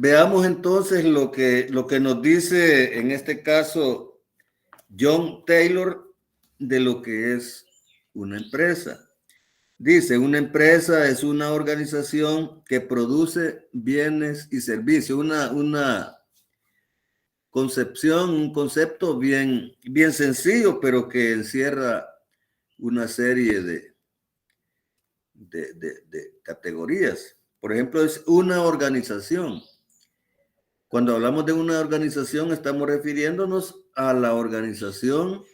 veamos entonces lo que nos dice en este caso John Taylor de lo que es una empresa. Dice, una empresa es una organización que produce bienes y servicios, una concepción, un concepto bien sencillo, pero que encierra una serie de categorías. Por ejemplo, es una organización. Cuando hablamos de una organización, estamos refiriéndonos a la organización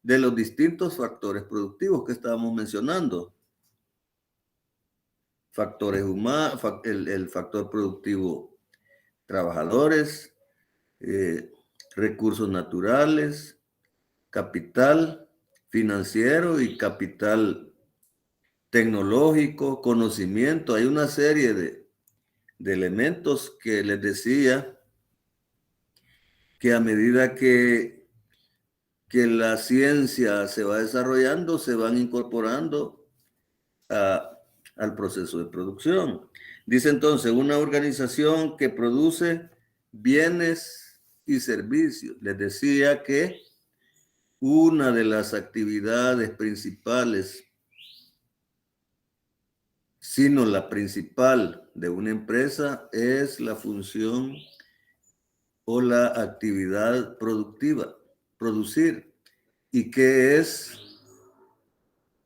de los distintos factores productivos que estábamos mencionando. Factores humanos, el factor productivo, trabajadores, recursos naturales, capital financiero y capital tecnológico, conocimiento. Hay una serie de elementos que les decía que a medida que la ciencia se va desarrollando, se van incorporando al proceso de producción. Dice entonces, una organización que produce bienes y servicios. Les decía que una de las actividades principales, sino la principal de una empresa, es la función o la actividad productiva, producir. ¿Y qué es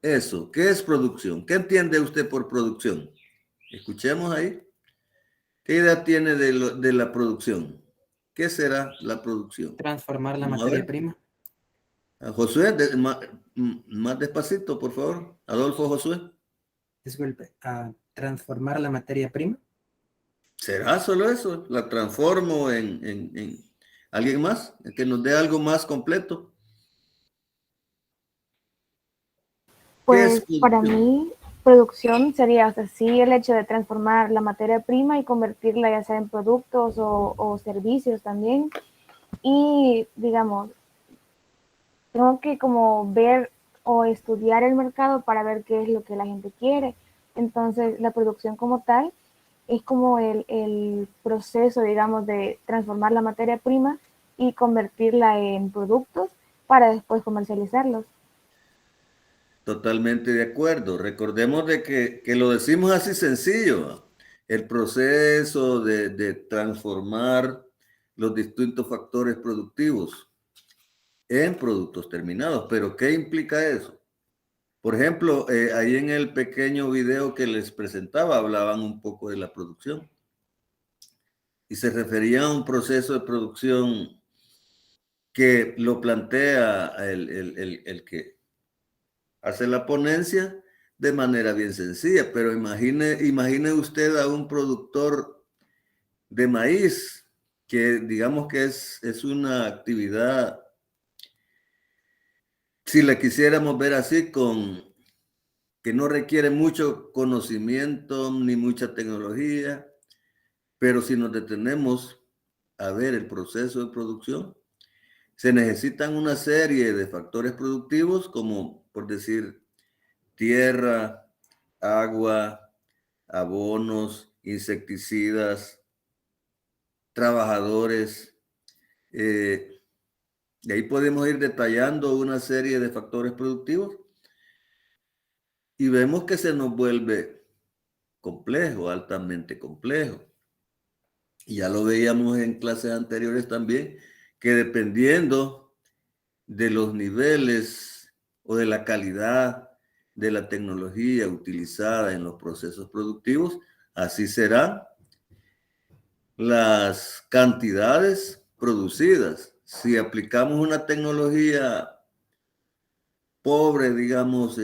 eso? ¿Qué es producción? ¿Qué entiende usted por producción? Escuchemos ahí. ¿Qué idea tiene de la producción? ¿Qué será la producción? Transformar la Vamos a materia ver. prima. A Josué, más despacito, por favor. Adolfo Josué. Disculpe, a transformar la materia prima. ¿Será solo eso? ¿La transformo en alguien más? Que nos dé algo más completo. ¿Qué es Pues para producción? mí, producción sería, o sea, sí el hecho de transformar la materia prima y convertirla ya sea en productos o servicios también. Y digamos, tengo que como ver o estudiar el mercado para ver qué es lo que la gente quiere. Entonces, la producción como tal es como el proceso, digamos, de transformar la materia prima y convertirla en productos para después comercializarlos. Totalmente de acuerdo. Recordemos de que lo decimos así sencillo. El proceso de transformar los distintos factores productivos en productos terminados. Pero ¿qué implica eso? Por ejemplo, ahí en el pequeño video que les presentaba hablaban un poco de la producción y se refería a un proceso de producción que lo plantea el que hace la ponencia de manera bien sencilla, pero imagine usted a un productor de maíz que digamos que es una actividad, si la quisiéramos ver así, que no requiere mucho conocimiento ni mucha tecnología, pero si nos detenemos a ver el proceso de producción, se necesitan una serie de factores productivos como, por decir, tierra, agua, abonos, insecticidas, trabajadores. Y ahí podemos ir detallando una serie de factores productivos y vemos que se nos vuelve complejo, altamente complejo. Y ya lo veíamos en clases anteriores también, que dependiendo de los niveles o de la calidad de la tecnología utilizada en los procesos productivos, así serán las cantidades producidas. Si aplicamos una tecnología pobre, digamos,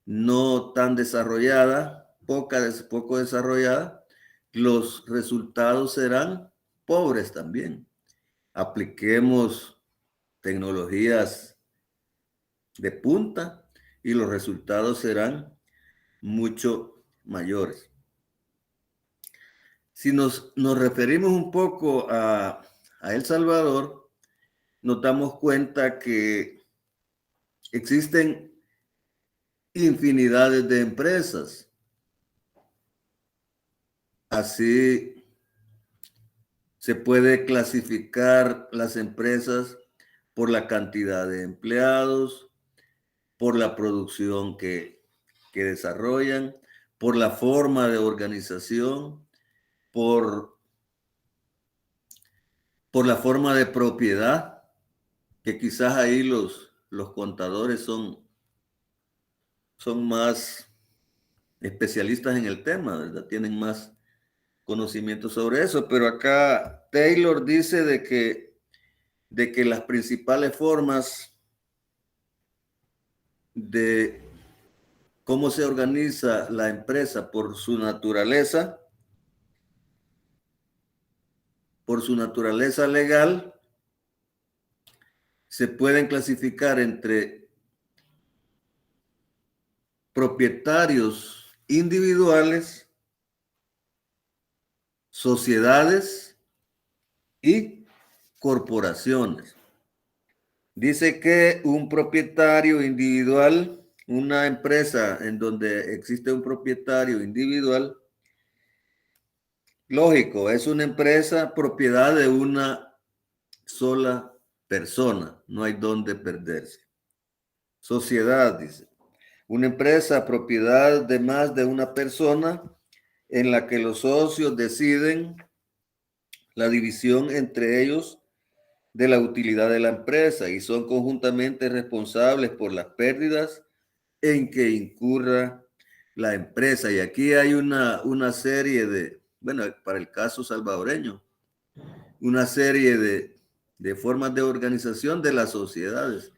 no tan desarrollada, poco desarrollada, los resultados serán pobres también. Apliquemos tecnologías de punta y los resultados serán mucho mayores. Si nos referimos un poco a El Salvador, nos damos cuenta que existen infinidades de empresas. Así Se puede clasificar las empresas por la cantidad de empleados, por la producción que desarrollan, por la forma de organización, por la forma de propiedad, que quizás ahí los contadores son más especialistas en el tema, ¿verdad? Tienen más conocimiento sobre eso, pero acá Taylor dice de que las principales formas de cómo se organiza la empresa por su naturaleza legal, se pueden clasificar entre propietarios individuales, sociedades y corporaciones. Dice que un propietario individual, una empresa en donde existe un propietario individual, lógico, es una empresa propiedad de una sola persona, no hay dónde perderse. Sociedad, dice, una empresa propiedad de más de una persona en la que los socios deciden la división entre ellos de la utilidad de la empresa y son conjuntamente responsables por las pérdidas en que incurra la empresa. Y aquí hay una serie de, bueno, para el caso salvadoreño, una serie de formas de organización de las sociedades.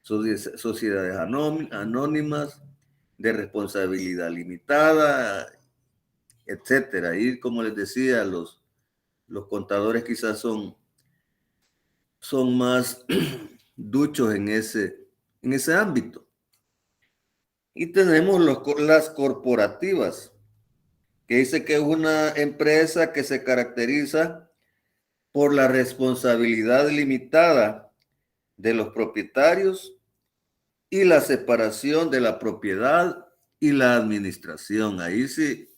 Sociedades anónimas, de responsabilidad limitada, etcétera. Y como les decía, los contadores quizás son más duchos en ese ámbito. Y tenemos las corporativas, que dice que es una empresa que se caracteriza por la responsabilidad limitada de los propietarios y la separación de la propiedad y la administración. Ahí sí,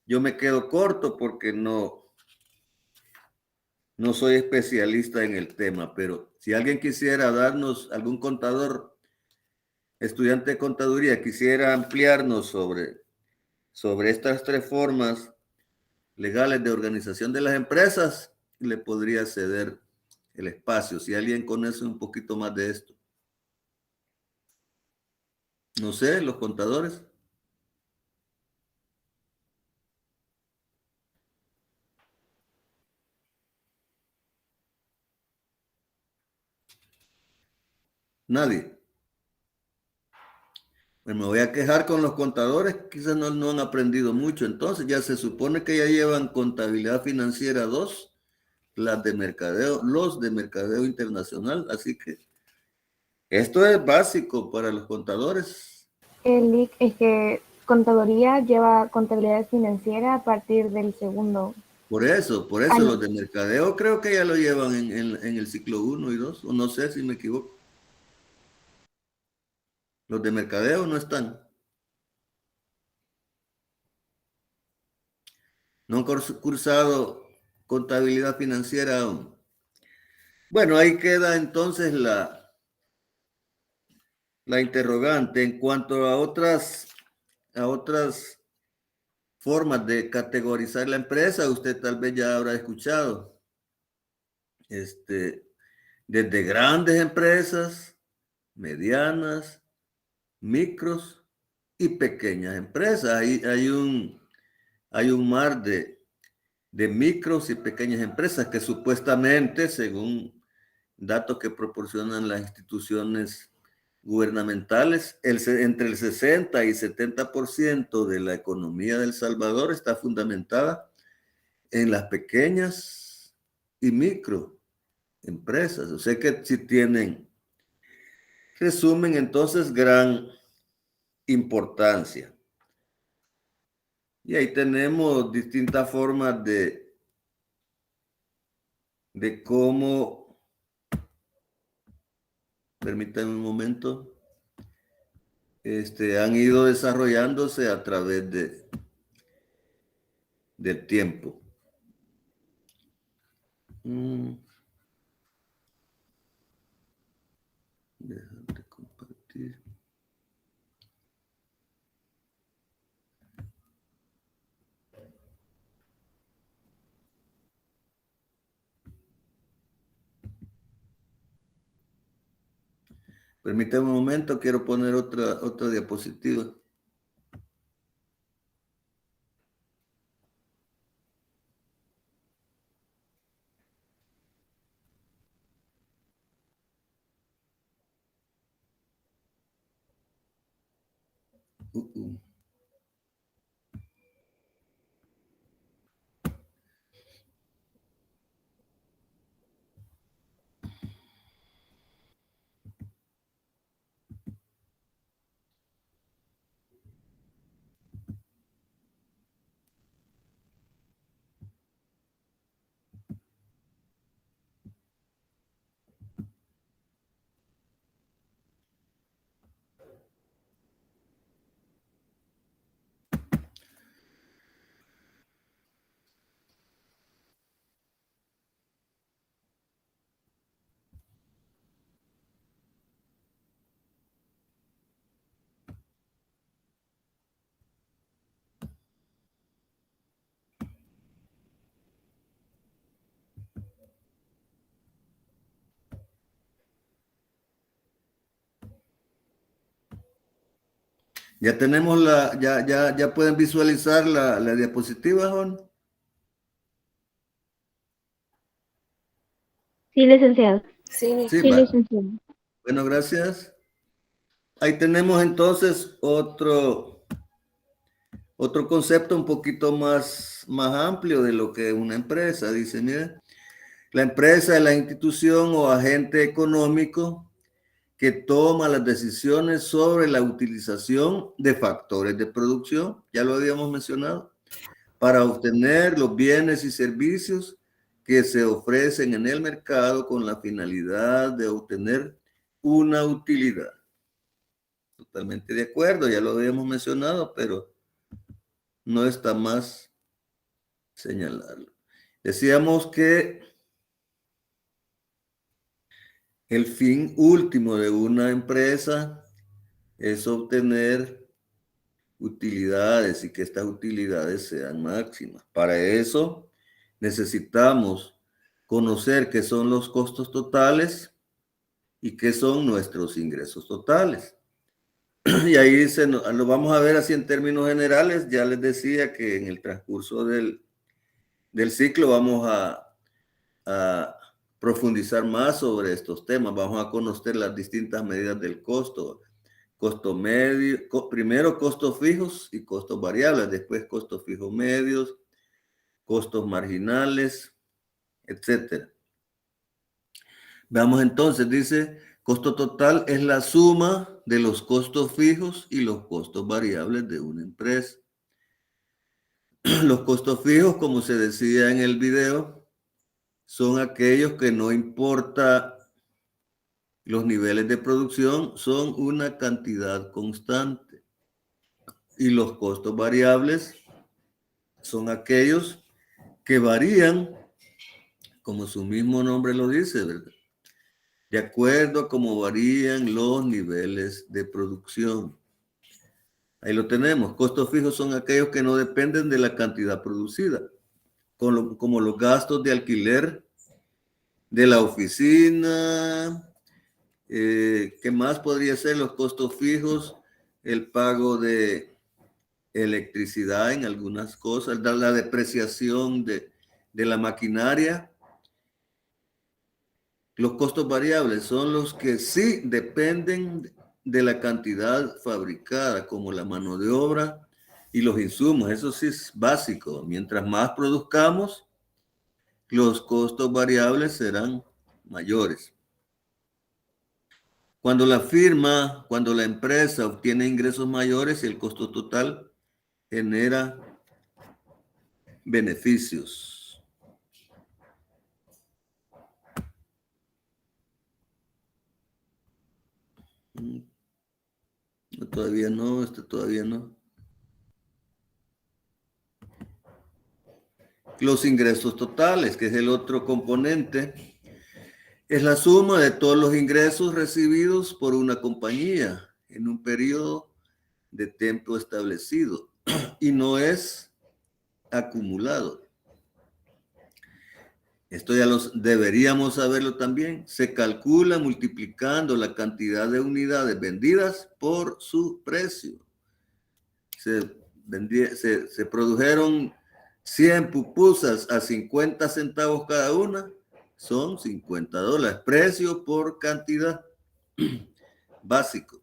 yo me quedo corto porque no soy especialista en el tema, pero si alguien quisiera darnos, algún contador, estudiante de contaduría, quisiera ampliarnos sobre estas tres formas legales de organización de las empresas, le podría ceder el espacio. Si alguien conoce un poquito más de esto. No sé, los contadores. Nadie. Pues me voy a quejar con los contadores, quizás no han aprendido mucho. Entonces ya se supone que ya llevan contabilidad financiera 2, los de mercadeo internacional. Así que esto es básico para los contadores. El LIC es que contaduría lleva contabilidad financiera a partir del segundo Por eso año. los de mercadeo creo que ya lo llevan en el ciclo 1 y 2, o no sé si me equivoco. Los de mercadeo no están. No han cursado contabilidad financiera aún. Bueno, ahí queda entonces la interrogante en cuanto a otras formas de categorizar la empresa. Usted tal vez ya habrá escuchado desde grandes empresas, medianas, micros y pequeñas empresas. Hay un mar de micros y pequeñas empresas que supuestamente, según datos que proporcionan las instituciones gubernamentales, entre el 60 y 70% de la economía de El Salvador está fundamentada en las pequeñas y micro empresas. O sea que si resumen entonces gran importancia. Y ahí tenemos distintas formas de cómo, permítanme un momento, han ido desarrollándose a través del tiempo. Dejar de compartir. Permítame un momento, quiero poner otra diapositiva. Uh. Ya tenemos ya pueden visualizar la diapositiva, Juan. Sí, licenciado. Sí, Sí, Sí, va. licenciado. Bueno, gracias. Ahí tenemos entonces otro concepto un poquito más amplio de lo que es una empresa. Dice, mira, la empresa es la institución o agente económico que toma las decisiones sobre la utilización de factores de producción, ya lo habíamos mencionado, para obtener los bienes y servicios que se ofrecen en el mercado con la finalidad de obtener una utilidad. Totalmente de acuerdo, ya lo habíamos mencionado, pero no está más señalarlo. Decíamos que el fin último de una empresa es obtener utilidades y que estas utilidades sean máximas. Para eso necesitamos conocer qué son los costos totales y qué son nuestros ingresos totales. Y ahí lo vamos a ver así en términos generales. Ya les decía que en el transcurso del ciclo vamos a profundizar más sobre estos temas. Vamos a conocer las distintas medidas del costo. Costo medio, primero costos fijos y costos variables, después costos fijos medios, costos marginales, etcétera. Veamos entonces, dice, costo total es la suma de los costos fijos y los costos variables de una empresa. Los costos fijos, como se decía en el video, son aquellos que no importa los niveles de producción, son una cantidad constante. Y los costos variables son aquellos que varían, como su mismo nombre lo dice, ¿verdad? De acuerdo a cómo varían los niveles de producción. Ahí lo tenemos. Costos fijos son aquellos que no dependen de la cantidad producida, como los gastos de alquiler de la oficina. ¿Qué más podría ser los costos fijos? El pago de electricidad en algunas cosas, la depreciación de la maquinaria. Los costos variables son los que sí dependen de la cantidad fabricada, como la mano de obra y los insumos. Eso sí es básico. Mientras más produzcamos, los costos variables serán mayores. Cuando la empresa obtiene ingresos mayores, el costo total genera beneficios. Todavía no. los ingresos totales, que es el otro componente. Es la suma de todos los ingresos recibidos por una compañía en un periodo de tiempo establecido y no es acumulado. Esto ya deberíamos saberlo también. Se calcula multiplicando la cantidad de unidades vendidas por su precio. Se produjeron 100 pupusas a 50 centavos cada una, son $50. Precio por cantidad básico.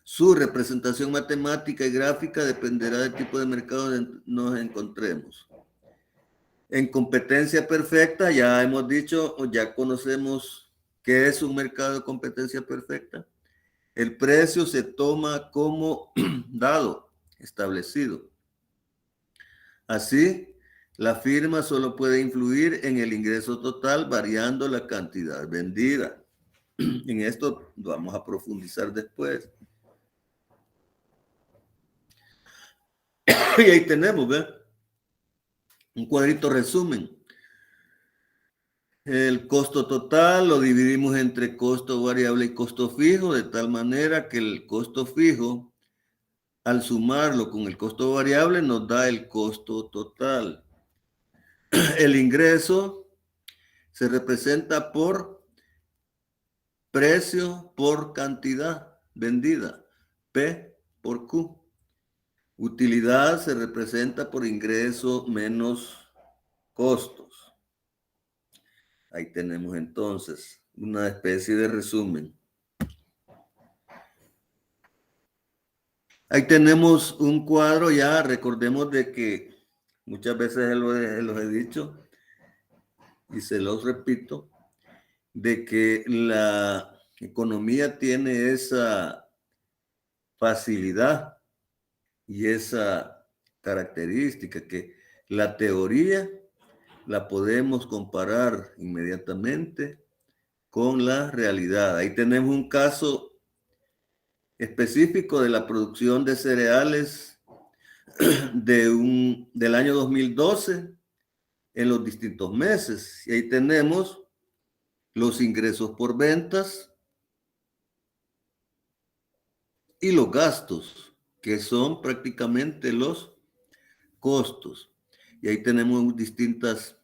Su representación matemática y gráfica dependerá del tipo de mercado donde nos encontremos. En competencia perfecta, ya hemos dicho, o ya conocemos qué es un mercado de competencia perfecta. El precio se toma como dado, establecido. Así, la firma solo puede influir en el ingreso total variando la cantidad vendida. En esto vamos a profundizar después. Y ahí tenemos, ¿ve? Un cuadrito resumen. El costo total lo dividimos entre costo variable y costo fijo, de tal manera que el costo fijo, al sumarlo con el costo variable, nos da el costo total. El ingreso se representa por precio por cantidad vendida, P por Q. Utilidad se representa por ingreso menos costos. Ahí tenemos entonces una especie de resumen. Ahí tenemos un cuadro ya, recordemos de que muchas veces los he dicho y se los repito, de que la economía tiene esa facilidad y esa característica que la teoría la podemos comparar inmediatamente con la realidad. Ahí tenemos un caso específico de la producción de cereales del año 2012 en los distintos meses. Y ahí tenemos los ingresos por ventas y los gastos, que son prácticamente los costos. Y ahí tenemos distintos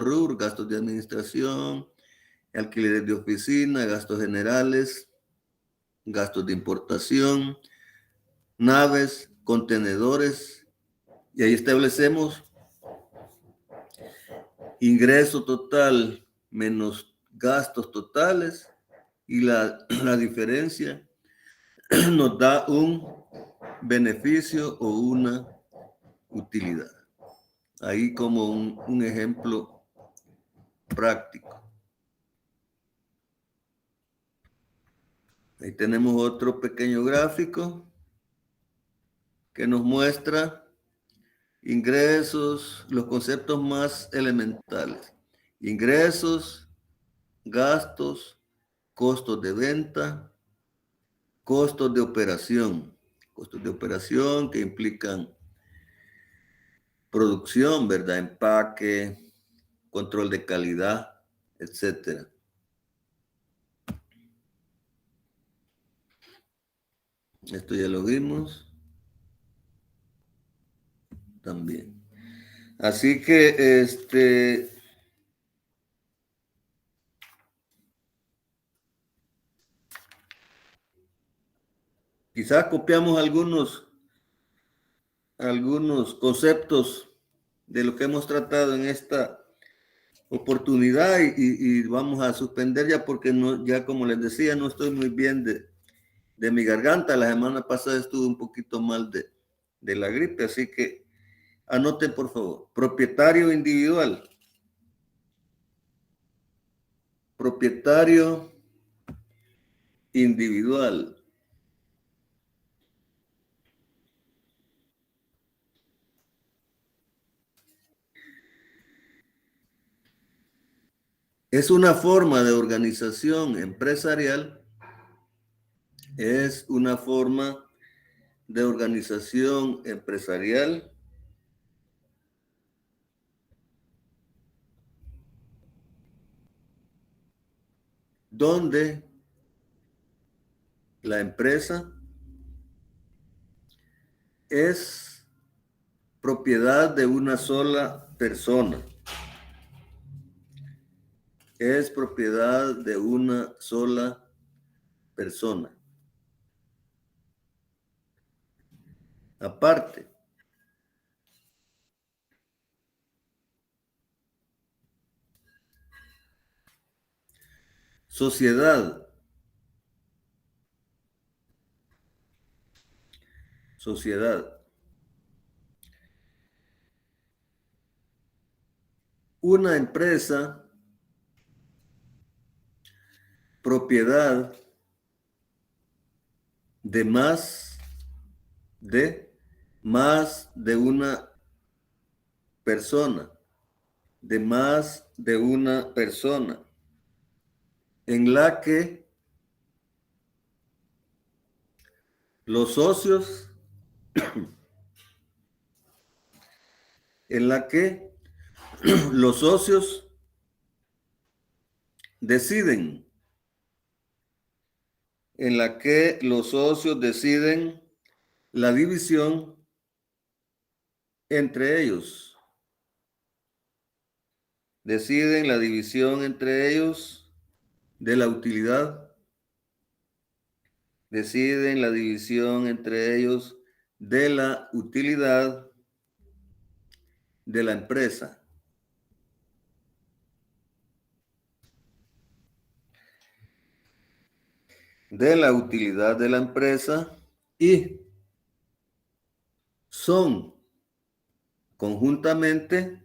rubros: gastos de administración, alquileres de oficina, gastos generales, gastos de importación, naves, contenedores, y ahí establecemos ingreso total menos gastos totales, y la diferencia nos da un beneficio o una utilidad. Ahí como un ejemplo práctico. Ahí tenemos otro pequeño gráfico que nos muestra ingresos, los conceptos más elementales: ingresos, gastos, costos de venta, costos de operación que implican producción, ¿verdad? Empaque, control de calidad, etcétera. Esto ya lo vimos también. Así que quizás copiamos algunos conceptos de lo que hemos tratado en esta oportunidad y vamos a suspender ya porque no, ya como les decía, no estoy muy bien de mi garganta. La semana pasada estuve un poquito mal de la gripe, así que anoten por favor. Propietario individual. Propietario individual. Es una forma de organización empresarial. Es una forma de organización empresarial donde la empresa es propiedad de una sola persona. Es propiedad de una sola persona. Aparte, sociedad. Sociedad. Una empresa, propiedad de más de una persona, de más de una persona, en la que los socios, en la que los socios deciden, en la que los socios deciden la división entre ellos. Deciden la división entre ellos de la utilidad. Deciden la división entre ellos de la utilidad de la empresa. De la utilidad de la empresa y son conjuntamente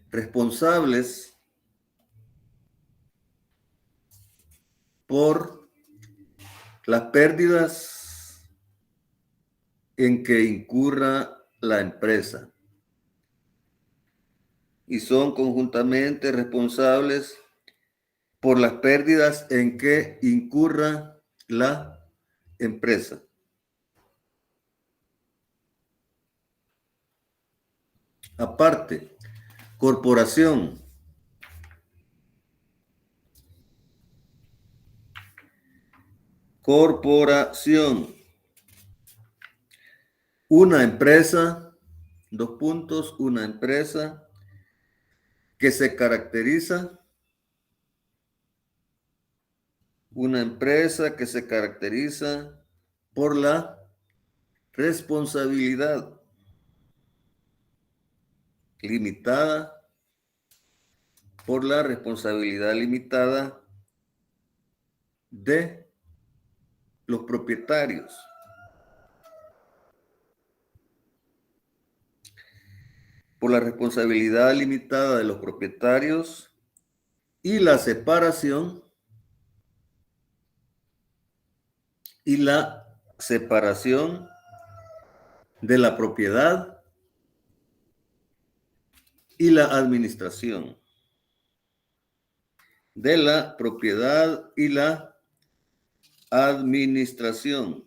responsables por las pérdidas en que incurra la empresa. Y son conjuntamente responsables por las pérdidas en que incurra la empresa. Aparte, corporación. Corporación. Una empresa, una empresa que se caracteriza, por la responsabilidad limitada, de los propietarios. Por la responsabilidad limitada de los propietarios y la separación de la propiedad y la administración. De la propiedad y la administración.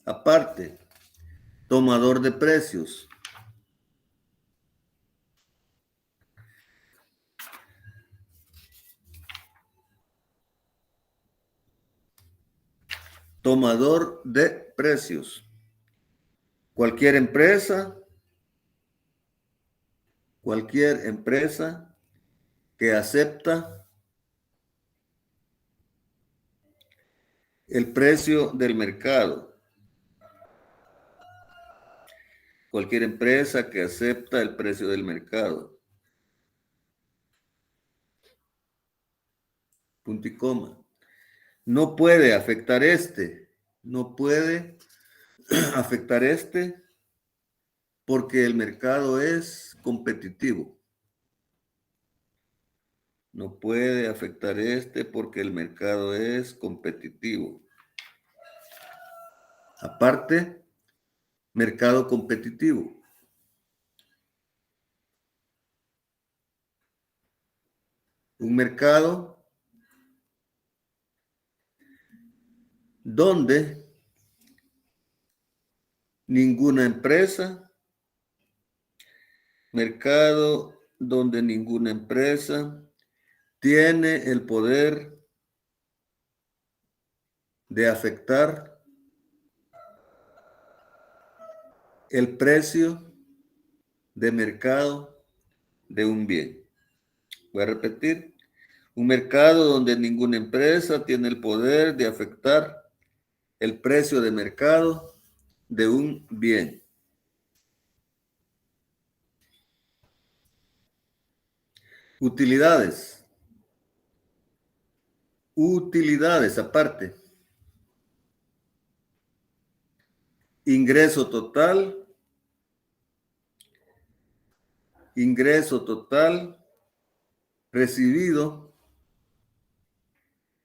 Aparte, tomador de precios. Tomador de precios. Cualquier empresa que acepta el precio del mercado. Cualquier empresa que acepta el precio del mercado. Punto y coma. No puede afectar porque el mercado es competitivo. No puede afectar porque el mercado es competitivo. Aparte, mercado competitivo. Un mercado donde ninguna empresa, mercado donde ninguna empresa tiene el poder de afectar el precio de mercado de un bien. Voy a repetir. Un mercado donde ninguna empresa tiene el poder de afectar el precio de mercado de un bien. Utilidades. Utilidades aparte. Ingreso total. Ingreso total recibido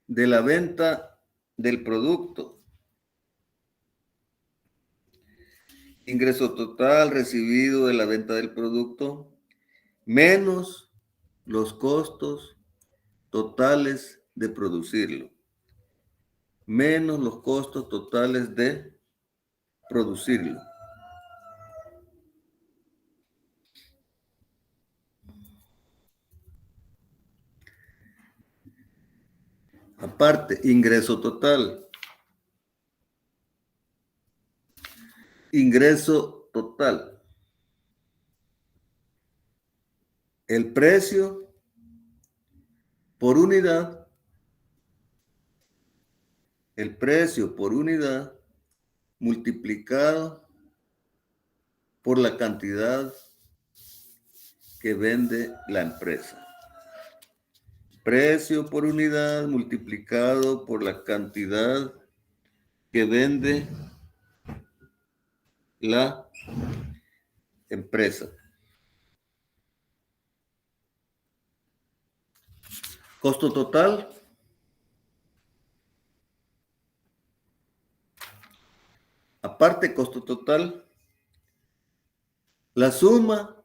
de la venta del producto. Ingreso total recibido de la venta del producto menos los costos totales de producirlo. Menos los costos totales de producirlo. Aparte, ingreso total. Ingreso total. El precio por unidad. El precio por unidad multiplicado por la cantidad que vende la empresa. Precio por unidad multiplicado por la cantidad que vende la empresa. Costo total. Aparte, costo total. La suma,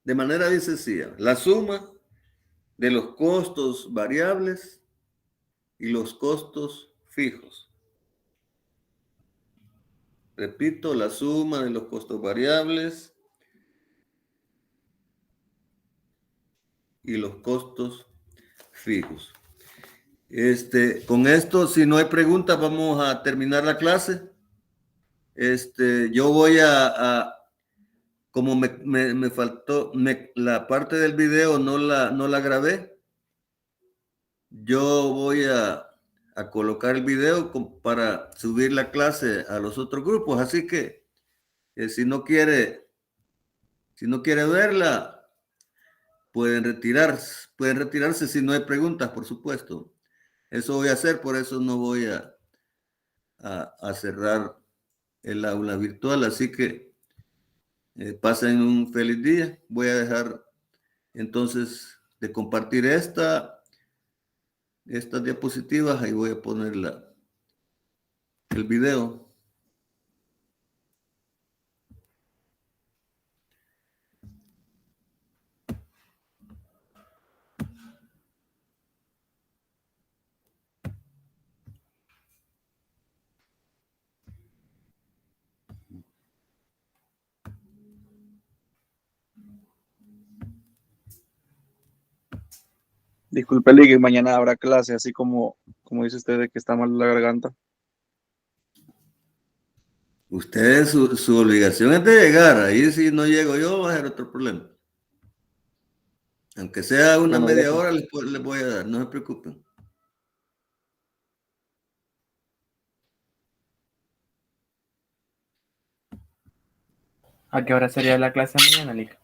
de manera bien sencilla, la suma de los costos variables y los costos fijos. Repito, la suma de los costos variables y los costos fijos. Con esto, si no hay preguntas, vamos a terminar la clase. Yo voy como me faltó, la parte del video no la grabé. Yo voy a colocar el video para subir la clase a los otros grupos. Así que si no quiere verla, pueden retirarse si no hay preguntas, por supuesto. Eso voy a hacer, por eso no voy a cerrar el aula virtual. Así que pasen un feliz día. Voy a dejar entonces de compartir estas diapositivas. Ahí voy a poner el video. Disculpe, Ligue, mañana habrá clase, así como dice usted de que está mal la garganta. Ustedes, su obligación es de llegar. Ahí si no llego yo, va a ser otro problema. Aunque sea una Bueno, media hora, les voy a dar. No se preocupen. ¿A qué hora sería la clase mañana, Lick?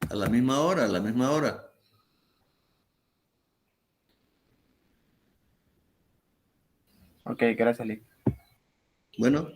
A la misma hora, a la misma hora. Ok, gracias, Lick. Bueno.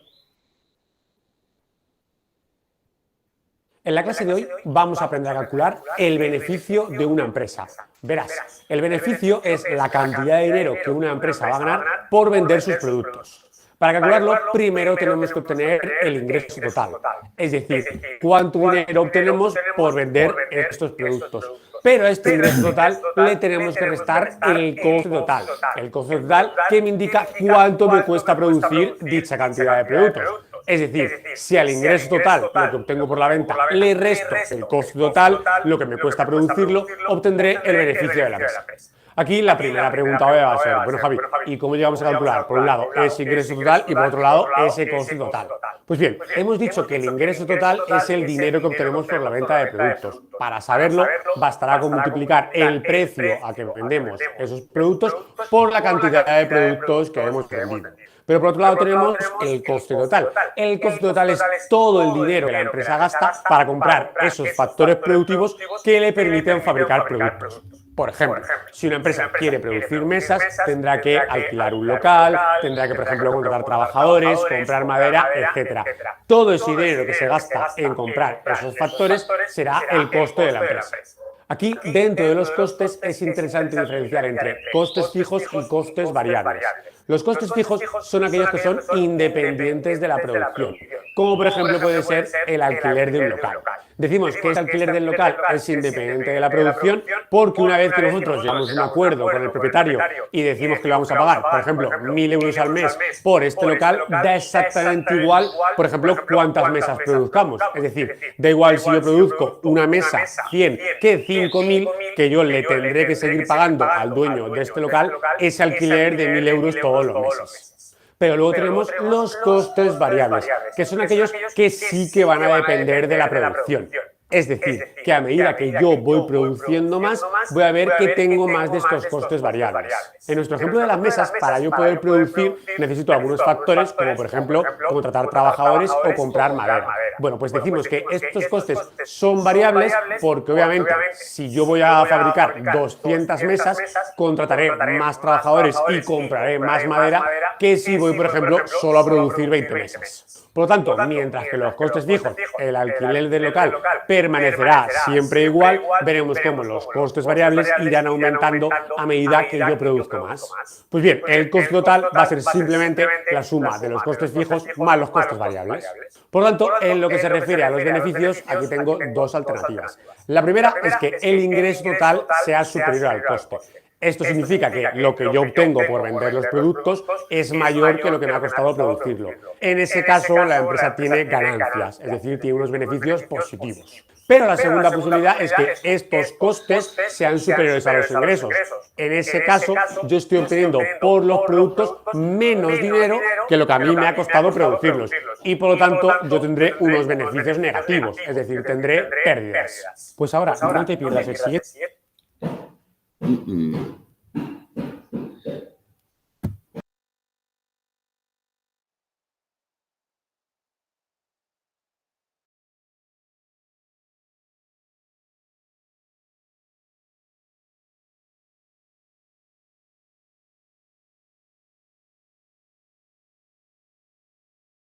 En la clase de hoy vamos a aprender a calcular el beneficio de una empresa. Verás, el beneficio es la cantidad de dinero que una empresa va a ganar por vender sus productos. Para calcularlo, primero tenemos que obtener el ingreso total, es decir, cuánto dinero obtenemos por vender estos productos. Pero a este ingreso total le tenemos que restar el coste total. El coste total que me indica cuánto me cuesta producir dicha cantidad de productos. Es decir, si al ingreso total, lo que obtengo por la venta, le resto el coste total, lo que me cuesta producirlo, obtendré el beneficio de la empresa. Aquí la primera pregunta va a ser, bueno Javi, ¿y cómo llegamos a calcular? Por un lado, ese ingreso total y por otro lado, ese coste total. Pues bien, hemos dicho que el ingreso total es el dinero que obtenemos por la venta de productos. Para saberlo, bastará con multiplicar el precio a que vendemos esos productos por la cantidad de productos que hemos vendido. Pero por otro lado tenemos el coste total. El coste total es todo el dinero que la empresa gasta para comprar esos factores productivos que le permiten fabricar productos. Por ejemplo, si una empresa quiere producir mesas, tendrá que alquilar un local, tendrá que, por ejemplo, contratar trabajadores, comprar madera, etc. Todo ese dinero que se gasta en comprar esos factores será el coste de la empresa. Aquí, dentro de los costes, es interesante diferenciar entre costes fijos y costes variables. Los costes fijos son aquellos que son independientes de la producción, como por ejemplo puede ser el alquiler de un local. Decimos que ese alquiler del local es independiente de la producción porque una vez que nosotros llegamos a un acuerdo con el propietario y decimos que le vamos a pagar, por ejemplo, 1.000 euros al mes por este local, da exactamente igual, por ejemplo, cuántas mesas produzcamos. Es decir, da igual si yo produzco una mesa 100 que 5.000, que yo le tendré que seguir pagando al dueño de este local ese alquiler de 1.000 euros todos los meses. Pero luego tenemos los costes variables, que son aquellos que sí que van a depender de la producción. Es decir, que a medida que yo voy produciendo más, voy a ver que tengo más de estos costes variables. En nuestro ejemplo de las mesas, para yo poder producir, necesito algunos factores, como por ejemplo, contratar trabajadores o comprar madera. Bueno, pues decimos que estos costes son variables porque obviamente si yo voy a fabricar 200 mesas, contrataré más trabajadores y compraré más madera que si voy, por ejemplo, solo a producir 20 mesas. Por lo tanto, mientras que los costes fijos, el alquiler del local, permanecerá siempre igual, veremos cómo los costes variables irán aumentando a medida que yo produzco más. Pues bien, el coste total va a ser simplemente la suma de los costes fijos más los costes variables. Por lo tanto, en lo que se refiere a los beneficios, aquí tengo dos alternativas. La primera es que el ingreso total sea superior al coste. Esto significa que lo que yo obtengo por vender los productos es mayor que lo que me ha costado producirlo. En ese caso, la empresa tiene ganancias, es decir, tiene unos beneficios positivos. Pero la segunda posibilidad es que estos costes sean superiores a los ingresos. En ese caso, yo estoy obteniendo por los productos menos dinero que lo que a mí me ha costado producirlos. Y por lo tanto, yo tendré unos beneficios negativos, es decir, tendré pérdidas. Pues ahora, no te pierdas el siguiente.